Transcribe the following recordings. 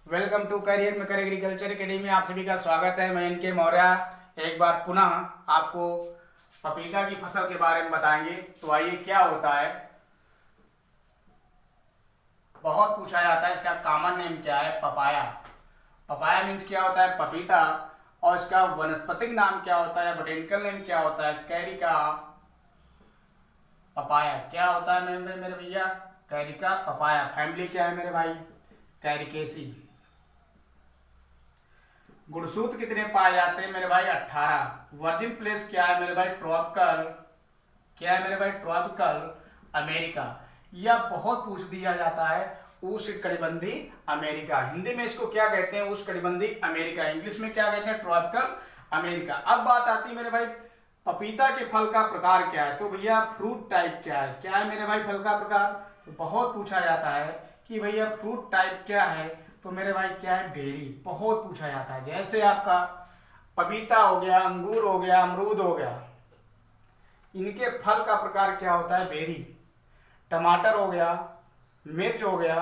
Welcome to career maker agriculture academy में आप सभी का स्वागत है। मैं इनके मौर्य एक बार पुनः आपको पपीता की फसल के बारे में बताएंगे। तो आइए, क्या होता है, बहुत पूछा जाता है इसका कॉमन नेम क्या है। पपाया। पपाया मीन्स क्या होता है, पपीता। और इसका वनस्पतिक नाम क्या होता है, बोटेनिकल नेम क्या होता है, कैरिका पपाया। क्या होता है मेरे भैया, कैरिका पपाया। फैमिली क्या है मेरे भाई, कैरिकेसी। गुणसूत्र कितने पाए जाते हैं मेरे भाई, 18। वर्जिन प्लेस क्या है मेरे भाई, ट्रॉपिकल। क्या है मेरे भाई, ट्रॉपिकल अमेरिका। यह बहुत पूछ दिया जाता है, उष्णकटिबंधीय अमेरिका। हिंदी में इसको क्या कहते हैं, उष्णकटिबंधीय अमेरिका। इंग्लिश में क्या कहते हैं, ट्रॉपिकल अमेरिका। अब बात आती है मेरे भाई, पपीता के फल का प्रकार क्या है। तो भैया फ्रूट टाइप क्या है, क्या है मेरे भाई फल का प्रकार। तो बहुत पूछा जाता है कि भैया फ्रूट टाइप क्या है। तो मेरे भाई क्या है, बेरी। बहुत पूछा जाता है, जैसे आपका पपीता हो गया, अंगूर हो गया, अमरूद हो गया, इनके फल का प्रकार क्या होता है, बेरी। टमाटर हो गया, मिर्च हो गया,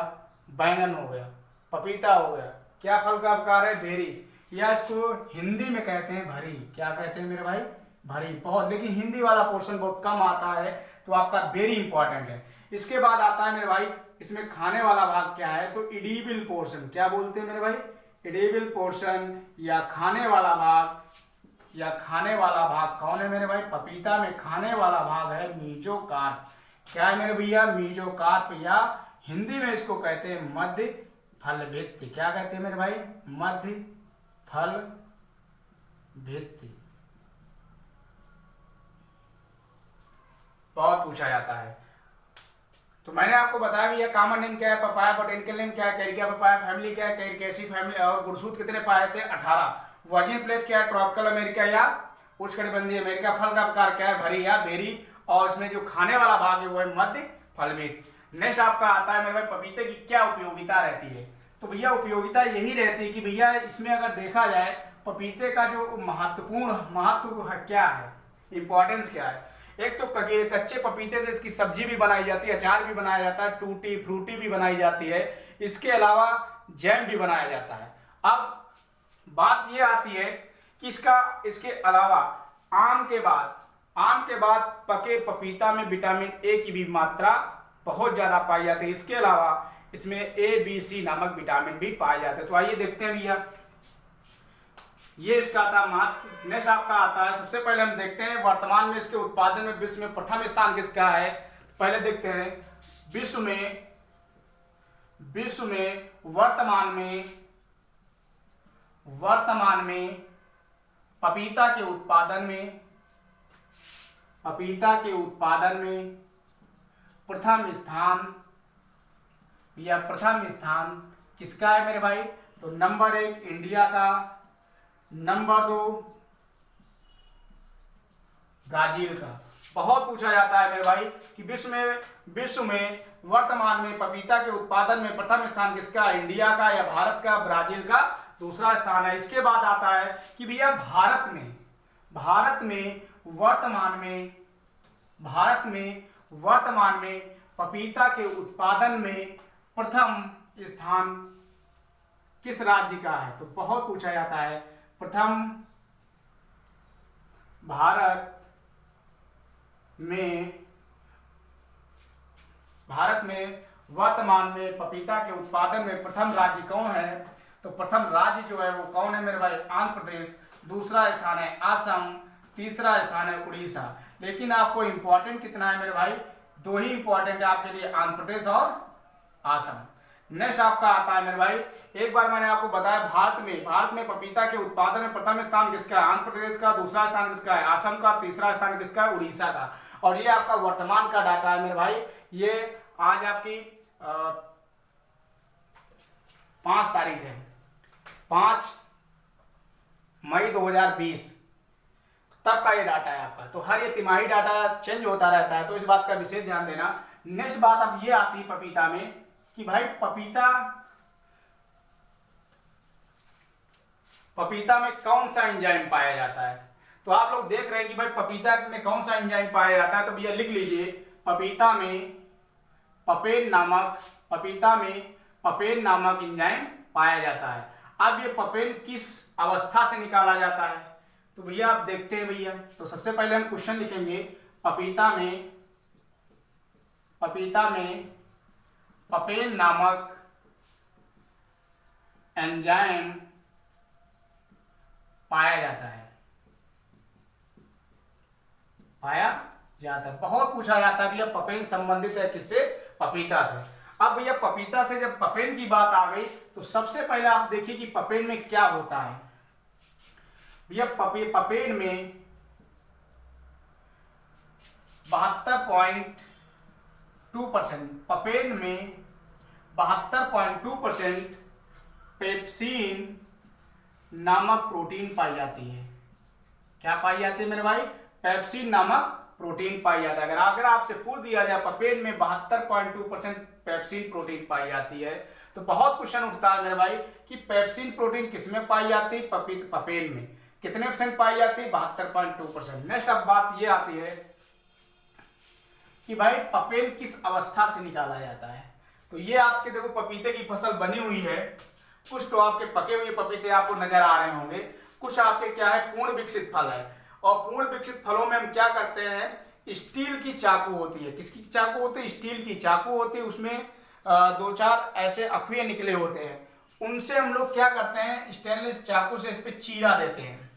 बैंगन हो गया, पपीता हो गया, क्या फल का प्रकार है, बेरी। या इसको हिंदी में कहते हैं भरी। क्या कहते हैं मेरे भाई, भरी। बहुत, लेकिन हिंदी वाला पोर्शन बहुत कम आता है, तो आपका बेरी इंपॉर्टेंट है। इसके बाद आता है मेरे भाई, इसमें खाने वाला भाग क्या है, तो इडिबल पोर्शन। क्या बोलते हैं मेरे भाई, इडिबल पोर्शन या खाने वाला भाग। या खाने वाला भाग कौन है मेरे भाई, पपीता में खाने वाला भाग है मीजोकार्प। क्या है मेरे भैया, मीजोकार्प। या हिंदी में इसको कहते हैं मध्य फल भित्ति। क्या कहते हैं मेरे भाई, मध्य फल भित्ति। बहुत पूछा जाता है। तो मैंने आपको बताया भी, कॉमन नेम क्या है पपाया, बोटेनिकल नेम क्या है कैरिका पपाया, फैमिली क्या है कैरिकेसी फैमिली, और गुणसूत्र कितने पाए थे, 18। वर्जिन प्लेस क्या है, ट्रॉपिकल अमेरिका या उष्णकटिबंधीय अमेरिका। फल का प्रकार क्या है, भरी या बेरी। और इसमें जो खाने वाला भाग है वो है मध्य फलभित। नेक्स्ट आपका आता है मेरे भाई, पपीते की क्या उपयोगिता रहती है। तो भैया उपयोगिता यही रहती है कि भैया इसमें अगर देखा जाए, पपीते का जो महत्व क्या है, इंपॉर्टेंस क्या है। एक तो कच्चे पपीते से इसकी सब्जी भी बनाई जाती है, अचार भी बनाया जाता है, टूटी फ्रूटी भी बनाई जाती है। इसके अलावा जैम भी बनाया जाता है। अब बात ये आती है कि इसके अलावा आम के बाद पके पपीता में विटामिन ए की भी मात्रा बहुत ज्यादा पाई जाती है। इसके अलावा इसमें ABC नामक विटामिन भी पाए जाते हैं। तो आइए देखते हैं भैया, ये इसका था महत्व। नेक्स्ट आपका आता है, सबसे पहले हम देखते हैं वर्तमान में इसके उत्पादन में विश्व में प्रथम स्थान किसका है। तो पहले देखते हैं विश्व में वर्तमान में पपीता के उत्पादन में प्रथम स्थान किसका है मेरे भाई। तो नंबर 1 इंडिया का, नंबर 2 ब्राजील का। बहुत पूछा जाता है मेरे भाई कि विश्व में वर्तमान में पपीता के उत्पादन में प्रथम स्थान किसका है, इंडिया का या भारत का, ब्राजील का दूसरा स्थान है। इसके बाद आता है कि भैया भारत में वर्तमान में पपीता के उत्पादन में प्रथम स्थान किस राज्य का है। तो बहुत पूछा जाता है, प्रथम भारत में वर्तमान में पपीता के उत्पादन में प्रथम राज्य कौन है। तो प्रथम राज्य जो है वो कौन है मेरे भाई, आंध्र प्रदेश। दूसरा स्थान है असम, तीसरा स्थान है उड़ीसा। लेकिन आपको इंपॉर्टेंट कितना है मेरे भाई, 2 ही इंपॉर्टेंट है आपके लिए, आंध्र प्रदेश और असम। नेक्स्ट आपका आता है मेरे भाई, एक बार मैंने आपको बताया भारत में पपीता के उत्पादन में प्रथम स्थान किसका है, आंध्र प्रदेश का। दूसरा स्थान किसका है, असम का। तीसरा स्थान किसका है, उड़ीसा का। और ये आपका वर्तमान का डाटा है मेरे भाई। ये आज आपकी 5 तारीख है, 5 मई 2020 तब का ये डाटा है आपका। तो हर ये तिमाही डाटा चेंज होता रहता है, तो इस बात का विशेष ध्यान देना। नेक्स्ट बात अब ये आती है पपीता में कि भाई पपीता में कौन सा एंजाइम पाया जाता है। तो आप लोग देख रहे हैं कि भाई पपीता में कौन सा एंजाइम पाया जाता है। तो भैया लिख लीजिए, पपीता में पपेन नामक एंजाइम पाया जाता है। अब ये पपेन किस अवस्था से निकाला जाता है, तो भैया आप देखते हैं भैया। तो सबसे पहले हम क्वेश्चन लिखेंगे, पपीता में पपेन नामक एंजाइम पाया जाता है। बहुत पूछा जाता है भैया, पपेन संबंधित है किससे? पपीता से। अब भैया पपीता से जब पपेन की बात आ गई तो सबसे पहले आप देखिए कि पपेन में क्या होता है। भैया पपेन में 72.2% पेप्सिन नामक प्रोटीन पाई जाती है। क्या पाई जाती है मेरे भाई? पेप्सिन नामक प्रोटीन पाई जाता है। अगर आपसे पूछ दिया जाए पपेन में 72.2% पेप्सिन प्रोटीन पाई जाती है, तो बहुत क्वेश्चन उठता है मेरे भाई कि पेप्सिन प्रोटीन किसमें पाई जाती है? पपेन में कितने परसेंट पाई जाती है? 72.2%। नेक्स्ट अब बात ये आती है कि भाई पपेन किस अवस्था से निकाला जाता है। तो ये आपके देखो पपीते की फसल बनी हुई है, कुछ तो आपके पके हुए पपीते आपको नजर आ रहे होंगे, कुछ आपके क्या है पूर्ण विकसित फल है। और पूर्ण विकसित फलों में हम क्या करते हैं, स्टील की चाकू होती है। किसकी चाकू होती है? स्टील की चाकू होती है। उसमें 2-4 ऐसे अखुए निकले होते हैं, उनसे हम लोग क्या करते हैं, स्टेनलेस चाकू से इस पे चीरा देते हैं।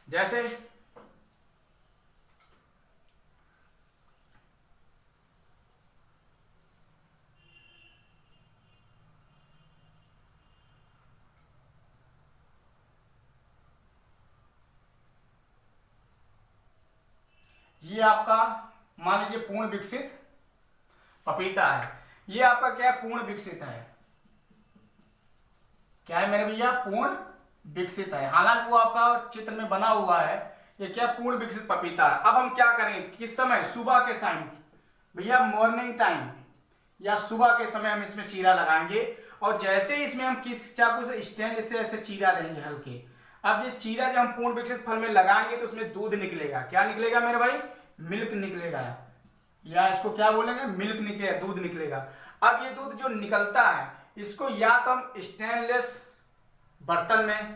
जैसे ये आपका मान लीजिए पूर्ण विकसित पपीता है। ये आपका क्या है? पूर्ण विकसित है। क्या है मेरे भैया? पूर्ण विकसित है। हालांकि वो आपका चित्र में बना हुआ है, ये क्या पूर्ण विकसित पपीता है। अब हम क्या करें, किस समय? सुबह के टाइम भैया, मॉर्निंग टाइम या सुबह के समय हम इसमें चीरा लगाएंगे। और जैसे ही इसमें हम किस चाकू से स्टेनलेस से ऐसे चीरा देंगे हल्के। अब ये चीरा जब हम पूर्ण विकसित फल में लगाएंगे तो उसमें दूध निकलेगा। क्या निकलेगा मेरे भाई? मिल्क निकलेगा, या इसको क्या बोलेंगे? मिल्क निकलेगा, दूध निकलेगा। अब ये दूध जो निकलता है इसको या तो हम स्टेनलेस बर्तन में,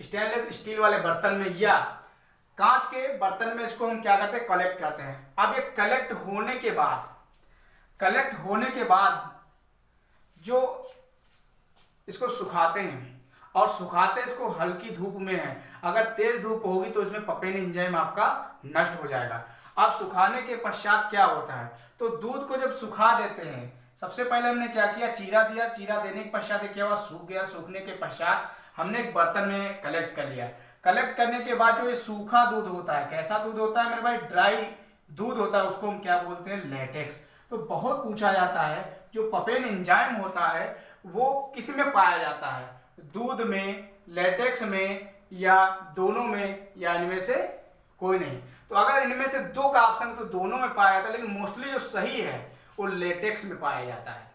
स्टेनलेस स्टील वाले बर्तन में या कांच के बर्तन में इसको हम क्या करते हैं? कलेक्ट करते हैं। अब ये कलेक्ट होने के बाद जो इसको सुखाते हैं, और सुखाते इसको हल्की धूप में है। अगर तेज धूप होगी तो इसमें पपेन एंजाइम आपका नष्ट हो जाएगा। अब सुखाने के पश्चात क्या होता है, तो दूध को जब सुखा देते हैं, सबसे पहले हमने क्या किया? चीरा दिया। चीरा देने के पश्चात क्या हुआ? सूख गया। सूखने के पश्चात हमने एक बर्तन में कलेक्ट कर लिया। कलेक्ट करने के बाद जो ये सूखा दूध होता है, कैसा दूध होता है मेरे भाई? ड्राई दूध होता है, उसको हम क्या बोलते हैं? लेटेक्स। तो बहुत पूछा जाता है जो पपेन एंजाइम होता है वो किस में पाया जाता है? दूध में, लेटेक्स में, या दोनों में, या इनमें से कोई नहीं। तो अगर इनमें से दो का ऑप्शन तो दोनों में पाया जाता है, लेकिन मोस्टली जो सही है वो लेटेक्स में पाया जाता है।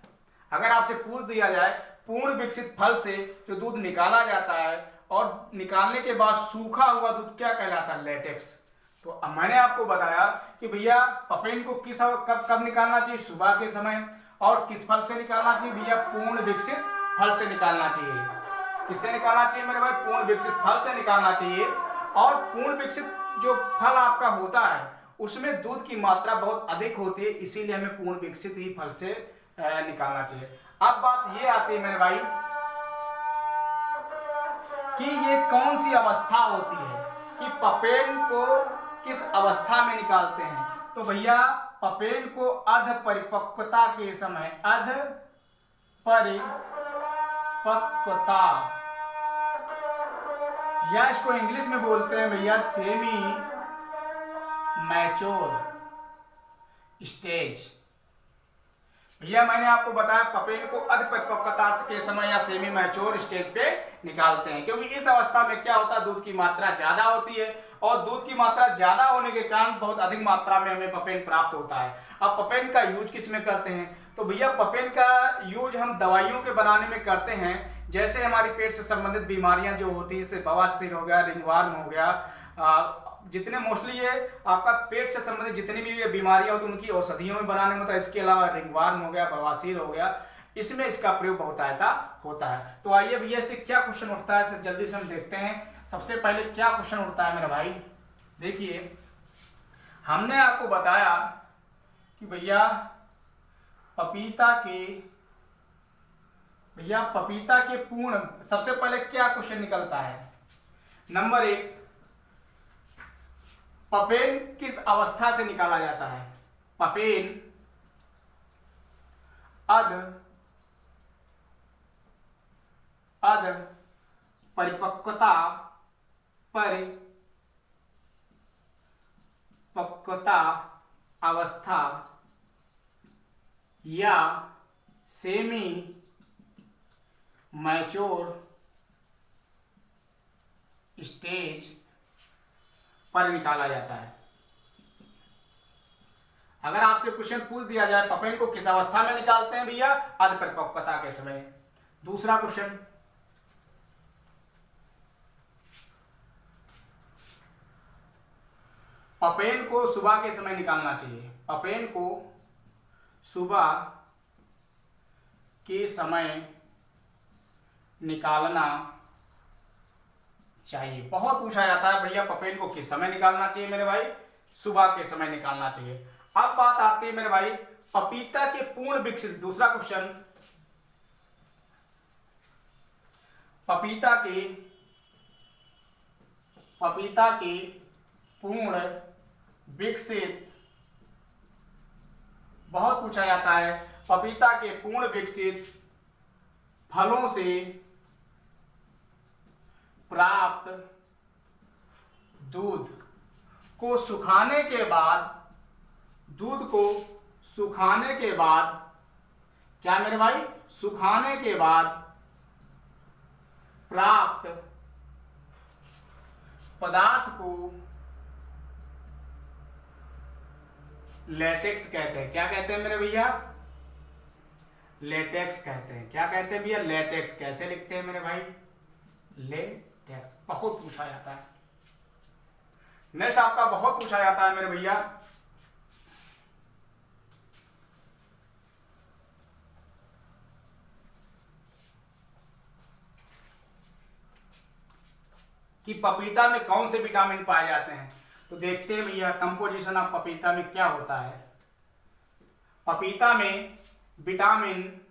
अगर आपसे पूछ दिया जाए पूर्ण विकसित फल से जो दूध निकाला जाता है और निकालने के बाद सूखा हुआ दूध क्या कहलाता है? लेटेक्स। तो अब मैंने आपको बताया कि भैया पपेन को किस कब निकालना चाहिए? सुबह के समय। और किस फल से निकालना चाहिए भैया? पूर्ण विकसित फल से निकालना चाहिए। किससे निकालना चाहिए मेरे भाई? पूर्ण विकसित फल से निकालना चाहिए। और पूर्ण विकसित जो फल आपका होता है उसमें दूध की मात्रा बहुत अधिक होती है, इसीलिए हमें पूर्ण विकसित ही फल से निकालना चाहिए। अब बात ये आती है मेरे भाई कि ये कौन सी अवस्था होती है कि पपेन को किस अवस्था में निकालते हैं। तो भैया पपेन को अर्ध परिपक्वता के समय, अर्ध परिपक्वता, या इसको इंग्लिश में बोलते हैं भैया सेमी मैच्योर स्टेज। भैया मैंने आपको बताया पपेन को अर्ध परिपक्वता के समय या सेमी मैच्योर स्टेज पे निकालते हैं, क्योंकि इस अवस्था में क्या होता है? दूध की मात्रा ज्यादा होती है, और दूध की मात्रा ज्यादा होने के कारण बहुत अधिक मात्रा में हमें पपेन प्राप्त होता है। अब पपेन का यूज किस में करते हैं? तो भैया पपेन का यूज हम दवाइयों के बनाने में करते हैं। जैसे हमारी पेट से संबंधित बीमारियां जो होती है, जैसे बवासीर हो गया, रिंगवर्म हो गया, जितने मोस्टली ये आपका पेट से संबंधित जितनी भी बीमारियां होती है उनकी औषधियों में बनाने में होता है। इसके अलावा रिंगवर्म हो गया, बवासीर हो गया, इसमें इसका प्रयोग बहुतायता होता है। तो आइए भैया इससे क्या क्वेश्चन उठता है जल्दी से हम देखते हैं। सबसे पहले क्या क्वेश्चन उठता है मेरे भाई, देखिए हमने आपको बताया कि भैया पपीता के पूर्ण, सबसे पहले क्या क्वेश्चन निकलता है, नंबर 1, पपेन किस अवस्था से निकाला जाता है। पपेन अध परिपक्वता अवस्था या सेमी मैच्योर स्टेज पर निकाला जाता है। अगर आपसे क्वेश्चन पूछ दिया जाए पपेन को किस अवस्था में निकालते हैं भैया, अर्ध परिपक्वता के समय। दूसरा क्वेश्चन, पपेन को सुबह के समय निकालना चाहिए। पपेन को सुबह के समय निकालना चाहिए। बहुत पूछा जाता है भैया पपेन को किस समय निकालना चाहिए मेरे भाई, सुबह के समय निकालना चाहिए। अब बात आती है मेरे भाई पपीता के पूर्ण विकसित, दूसरा क्वेश्चन, पपीता के पूर्ण विकसित, बहुत पूछा जाता है पपीता के पूर्ण विकसित फलों से प्राप्त दूध को सुखाने के बाद, क्या मेरे भाई, सुखाने के बाद प्राप्त पदार्थ को लेटेक्स कहते हैं। क्या कहते हैं मेरे भैया, लेटेक्स कहते हैं। क्या कहते हैं भैया, लेटेक्स। कैसे लिखते हैं मेरे भाई, लेटेक्स। बहुत पूछा जाता है। नेक्स्ट आपका बहुत पूछा जाता है मेरे भैया कि पपीता में कौन से विटामिन पाए जाते हैं। तो देखते हैं भैया कंपोजिशन ऑफ पपीता में क्या होता है। पपीता में विटामिन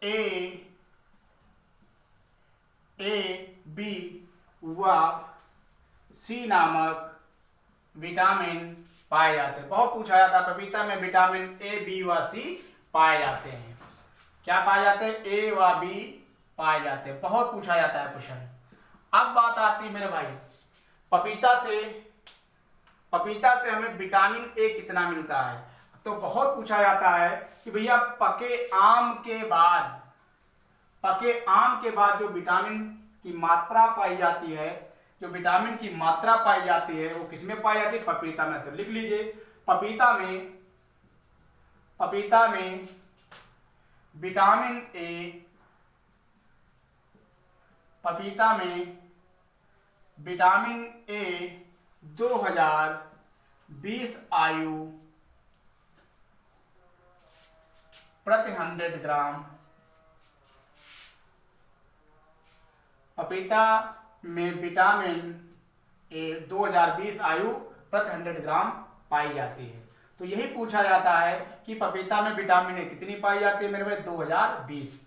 ए, बी व सी नामक विटामिन पाए जाते हैं। बहुत पूछा जाता है पपीता में विटामिन ए, बी व सी पाए जाते हैं। क्या पाए जाते हैं, ए व बी पाए जाते हैं। बहुत पूछा जाता है क्वेश्चन। अब बात आती है मेरे भाई पपीता से हमें विटामिन ए कितना मिलता है। तो बहुत पूछा जाता है कि भैया पके आम के बाद जो विटामिन की मात्रा पाई जाती है, वो किसमें पाई जाती है, पपीता में। तो लिख लीजिए पपीता में विटामिन ए, 2020 आयु प्रति 100 ग्राम, पपीता में विटामिन ए 2020 आयु प्रति 100 ग्राम पाई जाती है। तो यही पूछा जाता है कि पपीता में विटामिन ए कितनी पाई जाती है मेरे भाई, 2020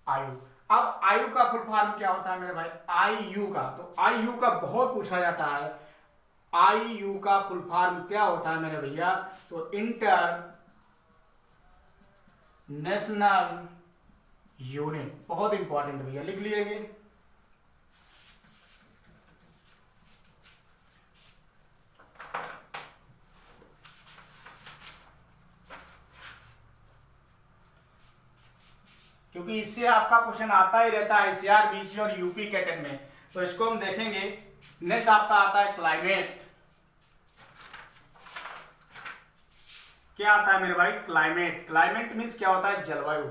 आयु। अब आयु का फुल फॉर्म क्या होता है मेरे भाई, आईयू का। तो आईयू का बहुत पूछा जाता है। आईयू का फुल फॉर्म क्या होता है मेरे भैया, तो इंटरनेशनल यूनिट। बहुत इंपॉर्टेंट भैया, लिख लीजिए। क्योंकि इससे आपका क्वेश्चन आता ही रहता है एससीआर, बीसी और यूपी कैटेट में। तो इसको हम देखेंगे। नेक्स्ट आपका आता है क्लाइमेट। क्या आता है मेरे भाई, क्लाइमेट मीन्स क्या होता है, जलवायु।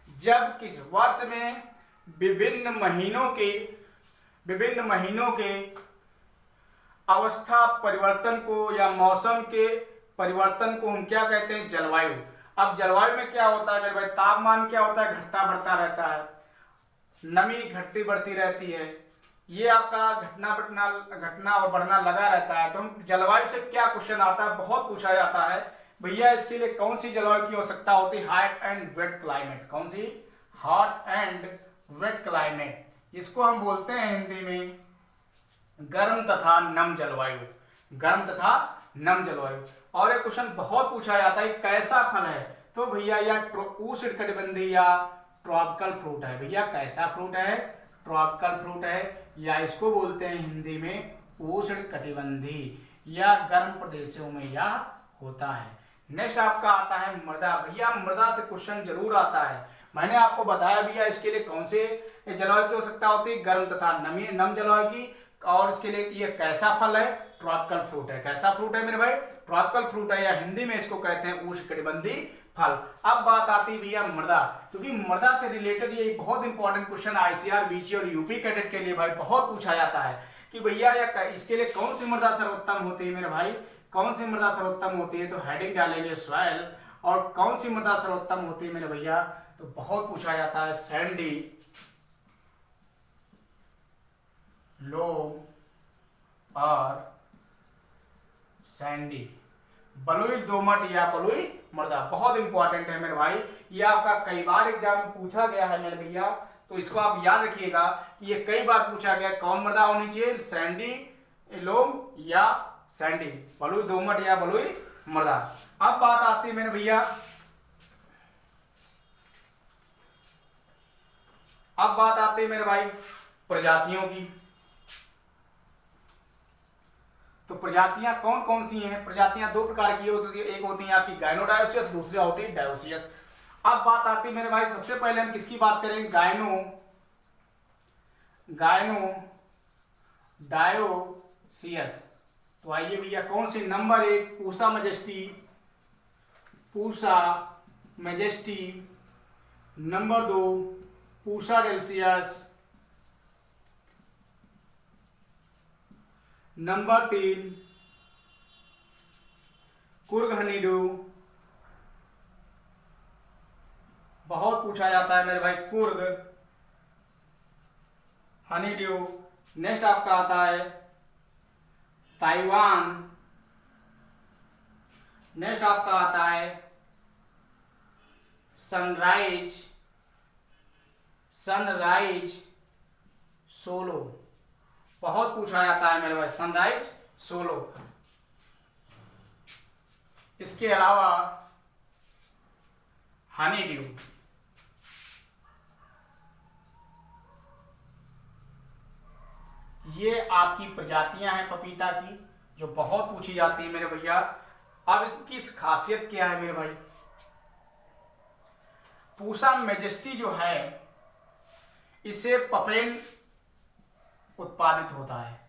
जब किस वर्ष में विभिन्न महीनों के अवस्था परिवर्तन को या मौसम के परिवर्तन को हम क्या कहते हैं? जलवायु। अब जलवायु में क्या होता है मेरे भाई? तापमान क्या होता है? घटता बढ़ता रहता है, नमी घटती बढ़ती रहती है, ये आपका घटना और बढ़ना लगा रहता है। तो हम जलवायु से क्या क्वेश्चन आता है? बहुत पूछा जाता है भैया इसके लिए कौन सी जलवायु की आवश्यकता होती है? Hot and wet climate. कौन सी? Hot and wet climate. इसको हम बोलते हैं हिंदी में गर्म तथा नम जलवायु। गर्म तथा नम जलवायु। और एक क्वेश्चन बहुत पूछा जाता है कैसा फल है? तो भैया यह उष्णकटिबंधीय या ट्रॉपिकल फ्रूट है। भैया कैसा फ्रूट है? ट्रॉपिकल फ्रूट है, या इसको बोलते हैं हिंदी में उष्णकटिबंधीय या गर्म प्रदेशों में यह होता है। नेक्स्ट आपका आता है मृदा। भैया मृदा से क्वेश्चन जरूर आता है। मैंने आपको बताया भैया इसके लिए कौन से जलवायु की आवश्यकता होती है? गर्म तथा नम जलवायु की। और इसके लिए ये कैसा फल है? ट्रॉपिकल फ्रूट है। कैसा फ्रूट है मेरे भाई? ट्रॉपिकल फ्रूट है, या हिंदी में इसको कहते हैं उष्णकटिबंधीय फल। अब बात आती है भैया मृदा, क्योंकि मृदा से रिलेटेड ये बहुत इंपॉर्टेंट क्वेश्चन आईसीआर, बीजी और यूपी कैडेट के लिए भाई बहुत पूछा जाता है कि भैया इसके लिए कौन सी मृदा सर्वोत्तम होती है मेरे भाई? कौन सी मृदा सर्वोत्तम होती है? तो हेडिंग डालेंगे सॉइल। और कौन सी मृदा सर्वोत्तम होती है मेरे भैया? तो बहुत पूछा जाता है सैंडी, लोम और सैंडी, बलुई दोमट या बलुई मृदा। बहुत इंपॉर्टेंट है मेरे भाई, ये आपका कई बार एग्जाम में पूछा गया है मेरे भैया, तो इसको आप याद रखिएगा कि ये कई बार पूछा गया। कौन मृदा होनी चाहिए? सैंडी, लोम या सैंडी, बलुई दोमट या बलुई मृदा। अब बात आती है मेरे भैया, अब बात आती है मेरे भाई प्रजातियों की। तो प्रजातियां कौन कौन सी हैं? प्रजातियां दो प्रकार की होती है, एक होती है आपकी गायनोडायोसियस, दूसरी होती है डायोसियस। अब बात आती है मेरे भाई, सबसे पहले हम किसकी बात करेंगे? गायनोडायोसियस। तो आइए भैया कौन सी? Number 1 Pusa majesty, number 2 Pusa delicious, number 3 Coorg honeydew. बहुत पूछा जाता है मेरे भाई कुर्ग हनीड्यू। नेक्स्ट आपका आता है ताइवान। नेक्स्ट आपका आता है सनराइज सोलो। बहुत पूछा जाता है मेरे भाई सनराइज सोलो। इसके अलावा हनी ड्यू। ये आपकी प्रजातियां हैं पपीता की जो बहुत पूछी जाती है मेरे भैया। अब इसकी खासियत क्या है मेरे भाई? पूसा मैजेस्टी जो है इससे पपेन उत्पादित होता है।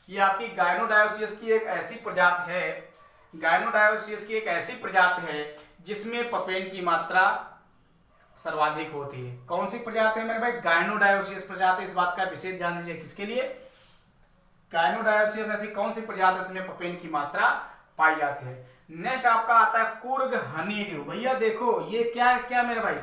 ये आपकी गायनोडायोसियस की एक ऐसी प्रजाति है, गायनोडायोसियस की एक ऐसी प्रजाति है जिसमें पपेन की मात्रा सर्वाधिक होती है। कौन सी प्रजाति है मेरे भाई? गायनोडायोसियस प्रजाति। इस बात का विशेष ध्यान दीजिए। किसके लिए? गायनोडायोसियस ऐसी कौन सी प्रजाति है जिसमें पपेन की मात्रा पाई जाती है। नेक्स्ट आपका आता है कुर्ग हनीड्यू। भैया देखो ये क्या मेरे भाई?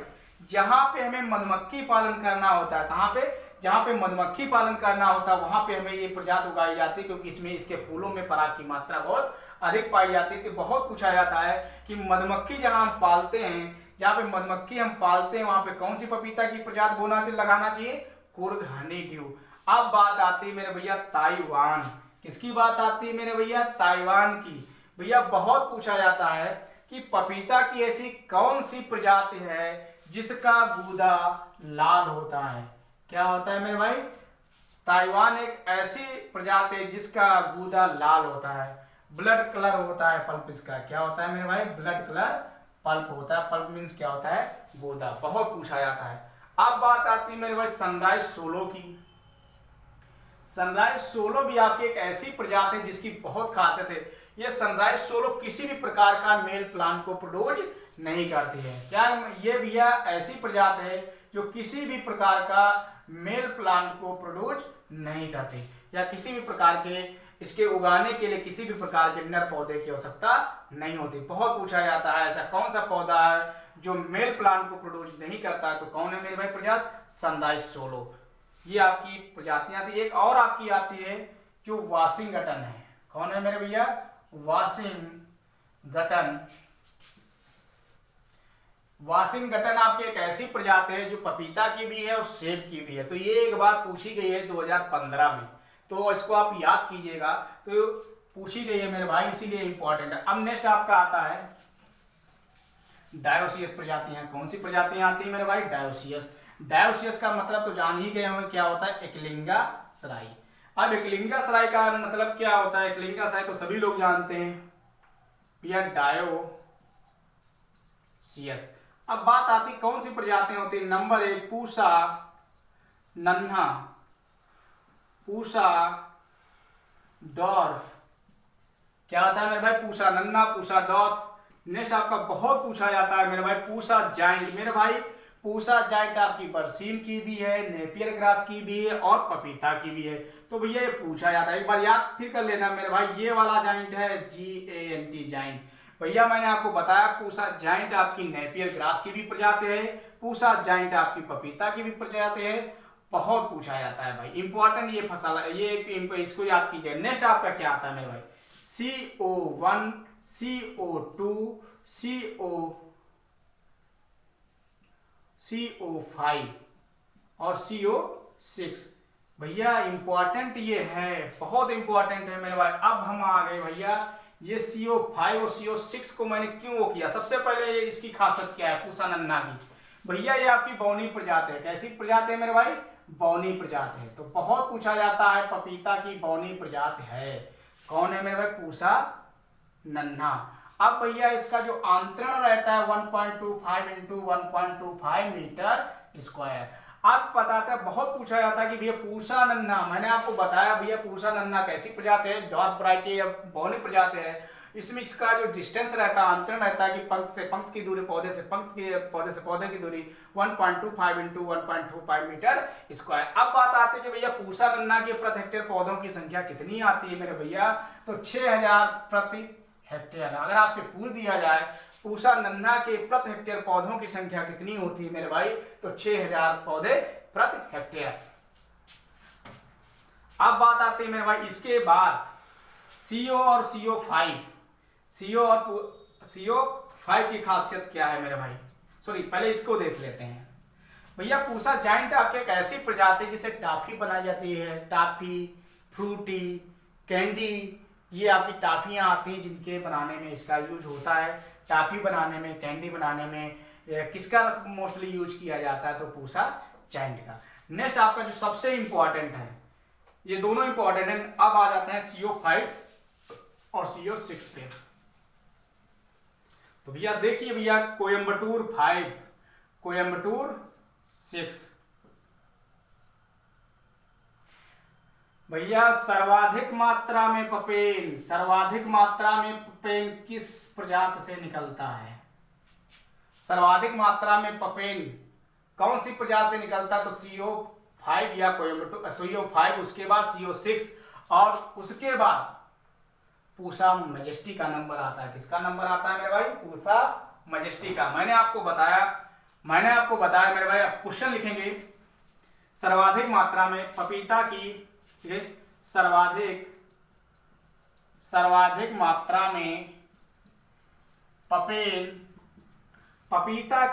जहां पे हमें मधुमक्खी पालन करना होता है, कहां पे? जहां पे मधुमक्खी पालन करना होता है वहां पे हमें ये प्रजाति उगाई जाती है, क्योंकि इसमें इसके फूलों में पराग की मात्रा बहुत अधिक पाई जाती है। तो बहुत पूछा जाता है कि मधुमक्खी जहां हम पालते हैं, जहां पे मधुमक्खी हम पालते हैं वहां पे कौन सी पपीता की प्रजाति लगाना चाहिए? कुर्ग हनीड्यू। अब बात आती है मेरे भैया ताइवान। किसकी बात आती है मेरे भैया? ताइवान की। भैया बहुत पूछा जाता है कि पपीता की ऐसी कौन सी प्रजाति है जिसका गूदा लाल होता है? क्या होता है मेरे भाई? ताइवान एक ऐसी प्रजाति है जिसका गूदा लाल होता है, ब्लड कलर होता है पल्प इसका। क्या होता है मेरे भाई? ब्लड कलर पल्प होता है। पल्प मीन्स क्या होता है? गूदा। बहुत पूछा जाता है। अब बात आती है मेरे भाई सनराइज सोलो की। सनराइज सोलो भी आपकी एक ऐसी प्रजाति है जिसकी बहुत खासियत है। ये सनराइज सोलो किसी भी प्रकार का मेल प्लांट को प्रोड्यूस नहीं करती है। क्या ये भैया ऐसी प्रजाति है जो किसी भी प्रकार का मेल प्लांट को प्रोड्यूस नहीं करती, या किसी भी प्रकार के इसके उगाने के लिए किसी भी प्रकार के नर पौधे की आवश्यकता नहीं होती। बहुत पूछा जाता है ऐसा कौन सा पौधा है जो मेल प्लांट को प्रोड्यूस नहीं करता है, तो कौन है मेरे भाई प्रजाति? Sunrise solo. ये आपकी प्रजातियां थी। एक और आपकी आती है जो वाशिंगटन है। कौन है मेरे भैया? वाशिंगटन। वाशिंगटन आपकी एक ऐसी प्रजाति है जो पपीता की भी है और सेब की भी है। तो ये एक बार पूछी गई है 2015 में, तो इसको आप याद कीजिएगा। तो पूछी गई है मेरे भाई, इसीलिए इंपॉर्टेंट है। अब नेक्स्ट आपका आता है डायोसियस प्रजातियां। कौन सी प्रजातियां आती है मेरे भाई? डायोसियस। डायोसियस का मतलब तो जान ही गए होंगे क्या होता है? एकलिंगा सराई। अब एकलिंगा सराई का मतलब क्या होता है? एकलिंगा सराई तो सभी लोग जानते हैं भैया, डायोसियस। अब बात आती कौन सी प्रजातियां होती है? नंबर 1 पूसा नन्हा, पूसा डॉर्फ। क्या होता है मेरे भाई? पूसा नन्हा, पूसा डॉर्फ। नेक्स्ट आपका बहुत पूछा जाता है मेरे भाई पूसा जाइंट। मेरे भाई पूसा जाइंट आपकी बरसीम की भी है, नेपियर ग्रास की भी है और पपीता की भी है। तो भैया ये पूछा जाता है, एक बार याद फिर कर लेना मेरे भाई। ये वाला जाइंट है GANT जाइंट। भैया मैंने आपको बताया पूसा जाइंट आपकी नेपियर ग्रास की भी प्रजाति है, पूसा जाइंट आपकी पपीता की भी प्रजाति है। बहुत पूछा जाता है भाई, इंपॉर्टेंट ये फसल है, ये इसको याद कीजिए। नेक्स्ट आपका क्या आता है मेरे भाई? CO1, CO2, CO5 और CO6। भैया इंपॉर्टेंट ये है, बहुत इंपॉर्टेंट है मेरे भाई। अब हम आ गए भैया ये CO5 और CO6 को मैंने क्यों वो किया। सबसे पहले ये इसकी खासियत क्या है पूसा नन्हा की? भैया ये आपकी बौनी प्रजाति है। कैसी प्रजाति है मेरे भाई? बौनी प्रजाति है। तो बहुत पूछा जाता है पपीता की बौनी प्रजाति है। कौन है मेरे भाई? पूसा नन्हा। अब भैया इसका जो आंतरण रहता है 1.25 × 1.25 मीटर स्क्वायर। अब बताते हैं, बहुत पूछा जाता है कि भैया पूसा नन्हा, मैंने आपको बताया भैया पूसा नन्हा कैसी प्रजाति है? डॉर्फ वैरायटी या बौनी प्रजाति है। इसमें इसका जो डिस्टेंस रहता है, अंतरण रहता है कि पंक्ति से पंक्ति की दूरी, पौधे से पौधे की दूरी 1.25 × 1.25 मीटर स्क्वायर। अब बात आती है कि भैया पूसा नन्हा के प्रति हेक्टेयर पौधों की संख्या कितनी आती है मेरे भैया? तो 6000 प्रति हेक्टेयर। अगर आपसे पूछ दिया जाए पूसा नन्हा के प्रति हेक्टेयर पौधों की संख्या कितनी होती है मेरे भाई? तो 6000 पौधे प्रति हेक्टेयर। अब बात आती है मेरे भाई इसके बाद CO और CO5। CO और CO5 की खासियत क्या है मेरे भाई? सॉरी, पहले इसको देख लेते हैं। भैया पूसा जाइंट आपके एक ऐसी प्रजाति जिसे टॉफी बनाई जाती है। टॉफी, फ्रूटी, कैंडी, ये आपकी टॉफियां आती हैं जिनके बनाने में इसका यूज होता है। टॉफी बनाने में, कैंडी बनाने में किसका रस मोस्टली यूज किया जाता है? तो पूसा जाइंट का। नेक्स्ट आपका जो सबसे इंपॉर्टेंट है, ये दोनों इंपॉर्टेंट है। अब आ जाते हैं CO5 और CO6 पे। तो भैया देखिए भैया कोयम्बटूर 5, कोयम्बटूर 6। भैया सर्वाधिक मात्रा में पपेन, सर्वाधिक मात्रा में पपेन किस प्रजाति से निकलता है? सर्वाधिक मात्रा में पपेन कौन सी प्रजाति से निकलता है? तो CO5 या कोयम्बटूर CO5, उसके बाद CO6 और उसके बाद पूसा मैजेस्टी का नंबर आता है। किसका नंबर आता है मेरे भाई? पूसा मैजेस्टी का। मैंने आपको बताया मेरे भाई। आप क्वेश्चन लिखेंगे सर्वाधिक मात्रा में पपीता की, सर्वाधिक मात्रा में पपेन पपीता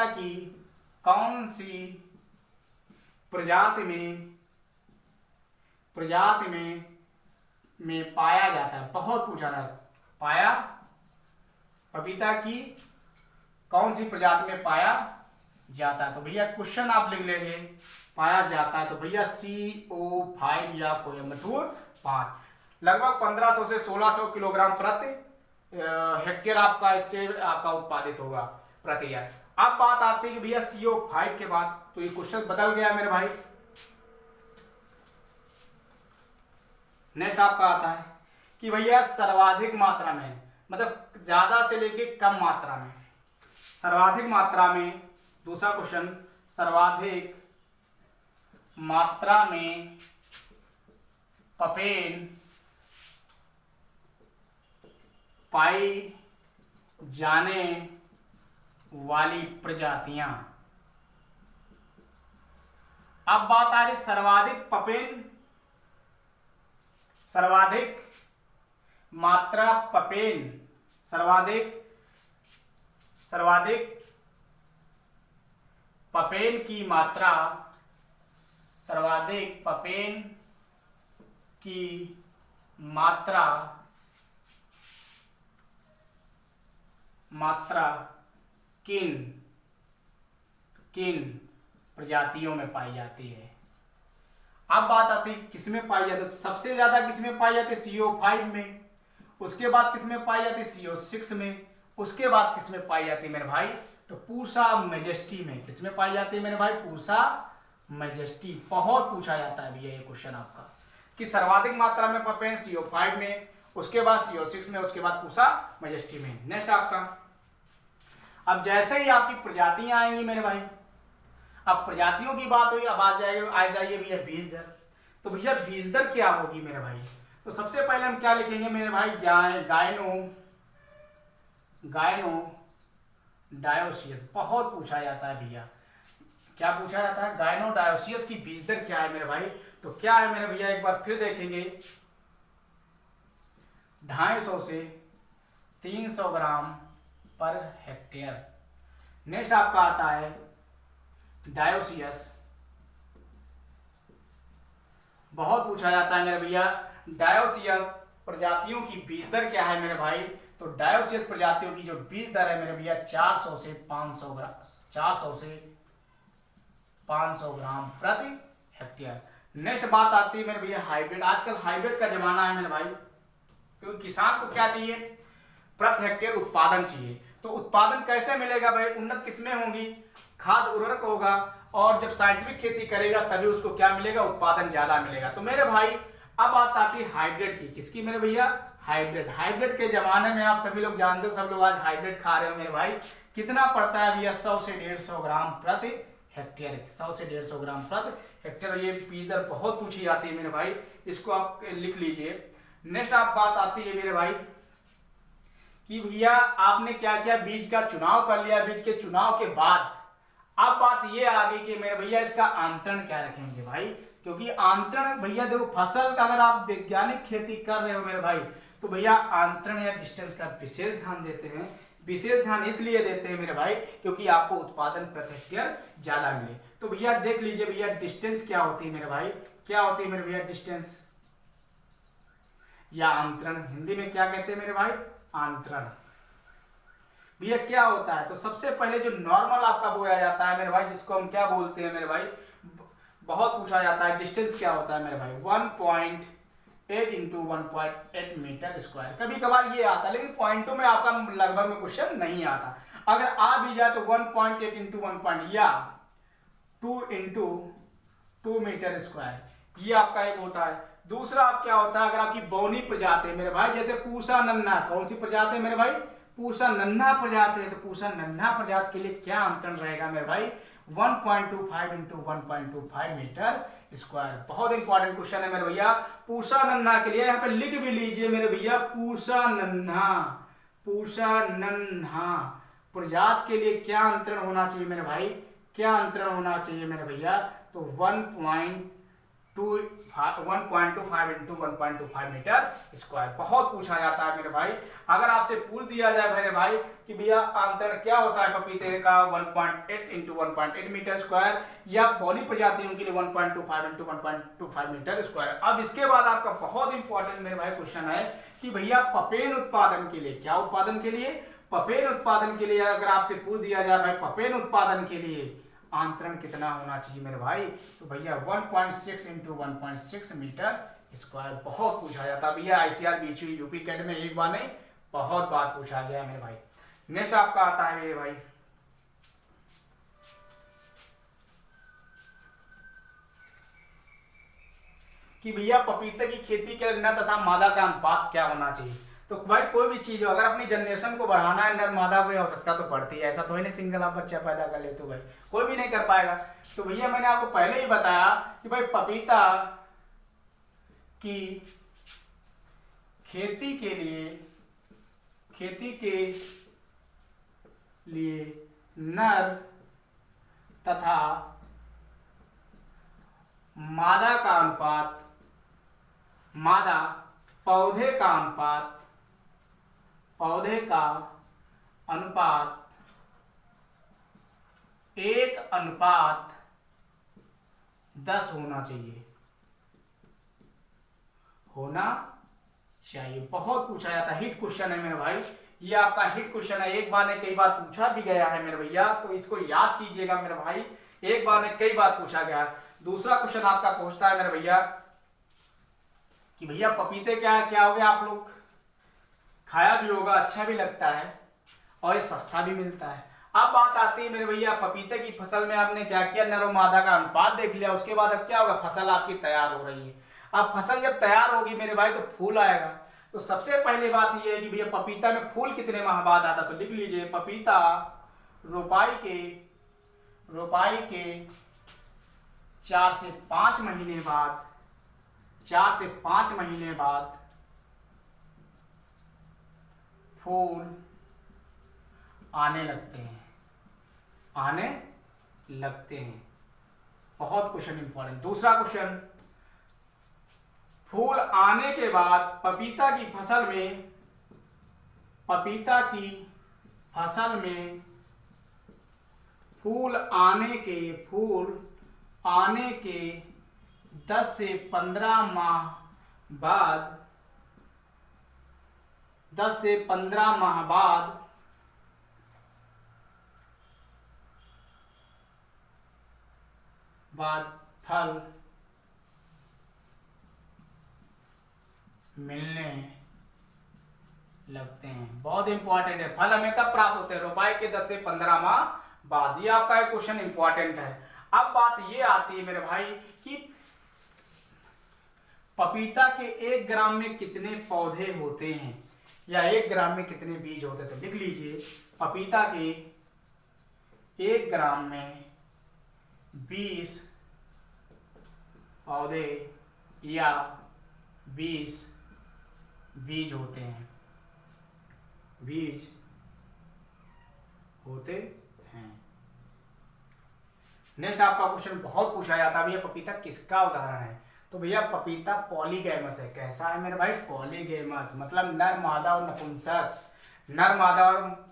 की कौन सी प्रजाति में पाया जाता है? बहुत पूछा था। पाया, पपीता की कौन सी प्रजाति में पाया जाता है? तो भैया क्वेश्चन आप लिख लेंगे पाया जाता है। तो भैया CO5 या कोयम्बटूर 5। लगभग 1500 से 1600 किलोग्राम प्रति हेक्टेयर आपका इससे आपका उत्पादित होगा प्रति ईयर। अब बात आती है कि भैया CO5 के बाद, तो ये क्वेश्चन बदल गया मेरे भाई। नेक्स्ट आपका आता है कि भैया सर्वाधिक मात्रा में, मतलब ज्यादा से लेके कम मात्रा में, सर्वाधिक मात्रा में, दूसरा क्वेश्चन, सर्वाधिक मात्रा में पपेन पाई जाने वाली प्रजातियां। अब बात आ रही सर्वाधिक पपेन, सर्वाधिक मात्रा पपेन, सर्वाधिक पपेन की मात्रा, सर्वाधिक पपेन की मात्रा किन प्रजातियों में पाई जाती है। अब बात आती है किसमें पाई जाती है, तो सबसे ज्यादा किसमें पाई जाती है, CO5 में, उसके बाद किसमें पाई जाती है, CO6 में, उसके बाद किसमें पाई जाती है मेरे भाई, तो पूसा मैजेस्टी में। किसमें पाई जाती है मेरे भाई, पूसा मैजेस्टी। बहुत पूछा जाता है भैया ये क्वेश्चन आपका कि सर्वाधिक मात्रा में पपेन CO5 में, उसके बाद CO6 में, उसके बाद पूसा मैजेस्टी में। नेक्स्ट आपका, अब जैसे ही आपकी प्रजातियां आएंगी मेरे भाई, अब प्रजातियों की बात हुई, अब आ जाइए भैया बीज दर। तो भैया बीज दर क्या होगी मेरे भाई, तो सबसे पहले हम क्या लिखेंगे मेरे भाई, गायनो डायोसियस। बहुत पूछा जाता है भैया, क्या पूछा जाता है, गायनो डायोसियस की बीज दर क्या है मेरे भाई, तो क्या है मेरे भैया, एक बार फिर देखेंगे, 250 से 300 ग्राम पर हेक्टेयर। नेक्स्ट आपका आता है डायोसियस, बहुत पूछा जाता है मेरे भैया, डायोसियस प्रजातियों की बीज दर क्या है मेरे भाई, तो डायोसियस प्रजातियों की जो बीज दर है मेरे भैया 400 से 500 ग्राम प्रति हेक्टेयर। नेक्स्ट बात आती है मेरे भैया हाइब्रिड। आजकल हाइब्रिड का जमाना है मेरे भाई, क्योंकि किसान को क्या चाहिए, प्रति हेक्टेयर उत्पादन चाहिए। तो उत्पादन कैसे मिलेगा भाई, उन्नत किस्में होंगी, खाद उर्वरक होगा, और जब साइंटिफिक खेती करेगा तभी उसको क्या मिलेगा, उत्पादन ज्यादा मिलेगा। तो मेरे भाई अब बात आती है हाइब्रिड की, किसकी मेरे भैया, हाइब्रिड। हाइब्रिड के जमाने में आप सभी लोग जानते हो, सब लोग आज हाइब्रिड खा रहे हो मेरे भाई, कितना पड़ता है भैया, 100 से 150 ग्राम प्रति हेक्टेयर, 100 से 150 ग्राम प्रति हेक्टेयर। ये बीज दर बहुत पूछी जाती है मेरे भाई, इसको आप लिख लीजिए। नेक्स्ट आप बात आती है मेरे भाई कि भैया आपने क्या किया, बीज का चुनाव कर लिया, बीज के चुनाव के बाद अब बात ये आ गई कि मेरे भैया इसका आंतरण क्या रखेंगे भाई, क्योंकि आंतरण भैया देखो, फसल का अगर आप वैज्ञानिक खेती कर रहे हो मेरे भाई, तो भैया आंतरण या डिस्टेंस का विशेष ध्यान देते हैं। विशेष ध्यान इसलिए देते हैं मेरे भाई क्योंकि आपको उत्पादन प्रति हेक्टेयर ज्यादा मिले। तो भैया देख लीजिए भैया डिस्टेंस क्या होती है मेरे भाई, क्या होती है मेरे भैया डिस्टेंस या आंतरण, हिंदी में क्या कहते हैं मेरे भाई, आंतरण। भैया क्या होता है, तो सबसे पहले जो नॉर्मल आपका बोया जाता है मेरे भाई, जिसको हम क्या बोलते हैं मेरे भाई, बहुत पूछा जाता है, डिस्टेंस क्या होता है मेरे भाई, 1.8 इंटू 1.8 मीटर स्क्वायर। कभी कभार ये आता है, लेकिन पॉइंटों में आपका लगभग में क्वेश्चन नहीं आता। अगर आ भी जाए तो 1.8 इंटू 1 या 2 इंटू 2 मीटर स्क्वायर, ये आपका एक होता है। दूसरा आप क्या होता है, अगर आपकी बौनी प्रजाति है मेरे भाई, जैसे पूसा नन्हा, कौन सी प्रजाति है मेरे भाई, पूसा नन्हा प्रजाति है, तो पूसा नन्हा प्रजाति के लिए क्या अंतरण रहेगा मेरे भाई, 1.25 इंटू 1.25 मीटर स्क्वायर। बहुत इंपॉर्टेंट क्वेश्चन है मेरे भैया, पूसा नन्हा के लिए, यहाँ पे लिख भी लीजिए मेरे भैया, पूसा नन्हा प्रजाति के लिए क्या अंतरण होना चाहिए मेरे भाई, क्या अंतरण होना चाहिए मेरे भैया, तो 1.25 इंटू 1.25 मीटर स्क्वायर। बहुत पूछा जाता है मेरे भाई, अगर आपसे पूछ दिया जाए मेरे भाई कि भैया अंतरण क्या होता है पपीते का, 1.8 इंटू 1.8 मीटर स्क्वायर, या बौनी प्रजातियों के लिए 1.25 इंटू 1.25 मीटर स्क्वायर। अब इसके बाद आपका बहुत इंपॉर्टेंट मेरे भाई क्वेश्चन है कि भैया पपेन उत्पादन के लिए, क्या उत्पादन के लिए, पपेन उत्पादन के लिए अगर आपसे पूछ दिया जाए भाई पपेन उत्पादन के लिए आंतरण कितना होना चाहिए मेरे भाई, तो भैया 1.6 इंटू 1.6 मीटर स्क्वायर। बहुत पूछा जाता है भैया, ICR BHU यूपी कैट में एक बार नहीं बहुत बार पूछा गया मेरे भाई। नेक्स्ट आपका आता है मेरे भाई कि भैया पपीते की खेती के लिए नर तथा मादा का अनुपात क्या होना चाहिए। तो भाई कोई भी चीज हो, अगर अपनी जनरेशन को बढ़ाना है, नर मादा की आवश्यकता तो पड़ती है, ऐसा तो ही नहीं सिंगल आप बच्चा पैदा कर ले तो भाई कोई भी नहीं कर पाएगा। तो भैया मैंने आपको पहले ही बताया कि भाई पपीता कि खेती के लिए नर तथा मादा का अनुपात, मादा पौधे का अनुपात 1:10 होना चाहिए। बहुत पूछा जाता है, हिट क्वेश्चन है मेरे भाई, ये आपका हिट क्वेश्चन है, एक बार ने कई बार पूछा भी गया है मेरे भैया, तो इसको याद कीजिएगा मेरे भाई, एक बार ने कई बार पूछा गया है। दूसरा क्वेश्चन आपका पूछता है मेरे भैया कि भैया पपीते क्या हो गया, आप लोग खाया भी होगा, अच्छा भी लगता है और ये सस्ता भी मिलता है। अब बात आती है मेरे भैया पपीते की फसल में आपने क्या किया, नर और मादा का अनुपात देख लिया, उसके बाद अब क्या होगा, फसल आपकी तैयार हो रही है। अब फसल जब तैयार होगी मेरे भाई तो फूल आएगा। तो सबसे पहले बात यह है कि भैया पपीता में फूल कितने माह बाद आता, तो लिख लीजिए पपीता रोपाई के 4 से 5 महीने बाद फूल आने लगते हैं। बहुत क्वेश्चन इंपॉर्टेंट। दूसरा क्वेश्चन, फूल आने के बाद पपीता की फसल में फूल आने के 10 से 15 माह बाद फल मिलने लगते हैं। बहुत इंपॉर्टेंट है, फल हमें कब प्राप्त होते हैं, रोपाई के 10 से 15 माह बाद। ये आपका एक क्वेश्चन इंपॉर्टेंट है। अब बात ये आती है मेरे भाई कि पपीता के 1 ग्राम में कितने पौधे होते हैं या 1 ग्राम में कितने बीज होते हैं, तो लिख लीजिए पपीता के 1 ग्राम में 20 पौधे या 20 बीज होते हैं। नेक्स्ट आपका क्वेश्चन बहुत पूछा जाता है, भैया पपीता किसका उदाहरण है, तो भैया पपीता पॉलीगैमस है। कैसा है मेरे भाई, पॉलीगैमस, मतलब नर मादा और